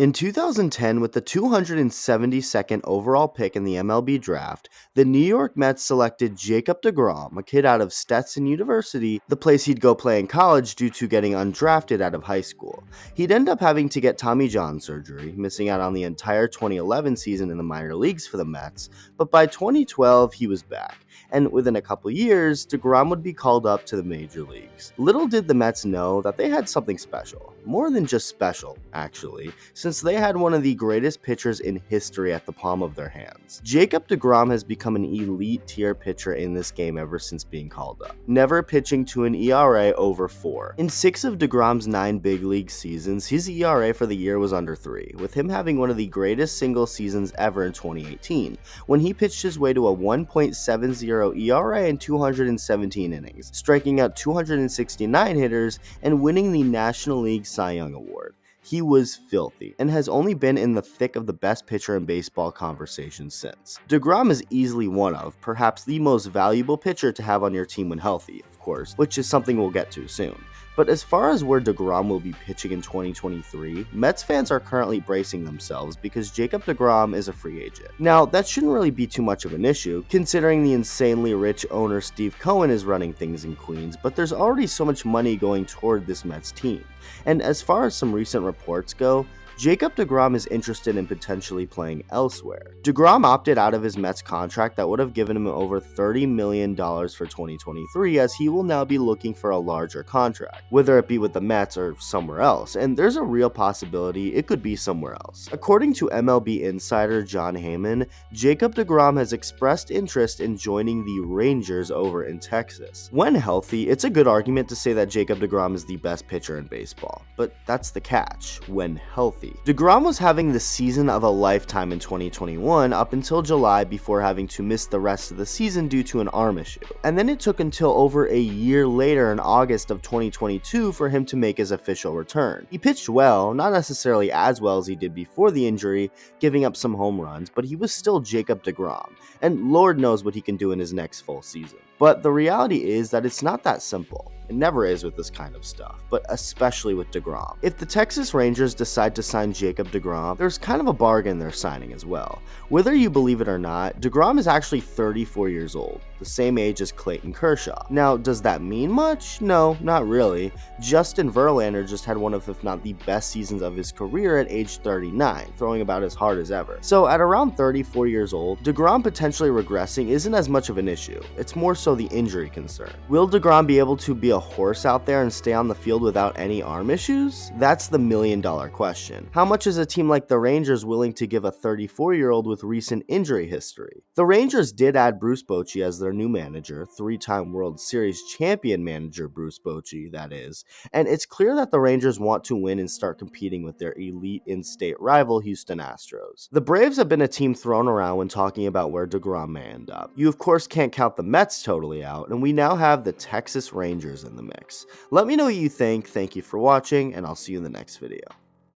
In 2010, with the 272nd overall pick in the MLB draft, the New York Mets selected Jacob deGrom, a kid out of Stetson University, the place he'd go play in college due to getting undrafted out of high school. He'd end up having to get Tommy John surgery, missing out on the entire 2011 season in the minor leagues for the Mets, but by 2012 he was back. And within a couple years, deGrom would be called up to the major leagues. Little did the Mets know that they had something special. More than just special, actually, since they had one of the greatest pitchers in history at the palm of their hands. Jacob deGrom has become an elite tier pitcher in this game ever since being called up, never pitching to an ERA over 4. In 6 of deGrom's 9 big league seasons, his ERA for the year was under 3, with him having one of the greatest single seasons ever in 2018, when he pitched his way to a 1.70 ERA in 217 innings, striking out 269 hitters and winning the National League Cy Young Award. He was filthy, and has only been in the thick of the best pitcher in baseball conversation since. deGrom is easily one of, perhaps the most valuable pitcher to have on your team when healthy, of course, which is something we'll get to soon. But as far as where deGrom will be pitching in 2023, Mets fans are currently bracing themselves because Jacob deGrom is a free agent. Now, that shouldn't really be too much of an issue, considering the insanely rich owner Steve Cohen is running things in Queens, but there's already so much money going toward this Mets team. And as far as some recent reports go, Jacob deGrom is interested in potentially playing elsewhere. deGrom opted out of his Mets contract that would have given him over $30 million for 2023, as he will now be looking for a larger contract, whether it be with the Mets or somewhere else, and there's a real possibility it could be somewhere else. According to MLB insider Jon Heyman, Jacob deGrom has expressed interest in joining the Rangers over in Texas. When healthy, it's a good argument to say that Jacob deGrom is the best pitcher in baseball, but that's the catch: when healthy. deGrom was having the season of a lifetime in 2021 up until July before having to miss the rest of the season due to an arm issue. And then it took until over a year later in August of 2022 for him to make his official return. He pitched well, not necessarily as well as he did before the injury, giving up some home runs, but he was still Jacob deGrom, and Lord knows what he can do in his next full season. But the reality is that it's not that simple. It never is with this kind of stuff, but especially with deGrom. If the Texas Rangers decide to sign Jacob deGrom, there's kind of a bargain they're signing as well. Whether you believe it or not, deGrom is actually 34 years old, the same age as Clayton Kershaw. Now, does that mean much? No, not really. Justin Verlander just had one of, if not the best seasons of his career at age 39, throwing about as hard as ever. So at around 34 years old, deGrom potentially regressing isn't as much of an issue. It's more so the injury concern. Will deGrom be able to be a horse out there and stay on the field without any arm issues? That's the million-dollar question. How much is a team like the Rangers willing to give a 34-year-old with recent injury history? The Rangers did add Bruce Bochy as their new manager, 3-time World Series champion manager Bruce Bochy, that is, and it's clear that the Rangers want to win and start competing with their elite in-state rival Houston Astros. The Braves have been a team thrown around when talking about where deGrom may end up. You of course can't count the Mets totally out, and we now have the Texas Rangers in the mix. Let me know what you think. Thank you for watching, and I'll see you in the next video.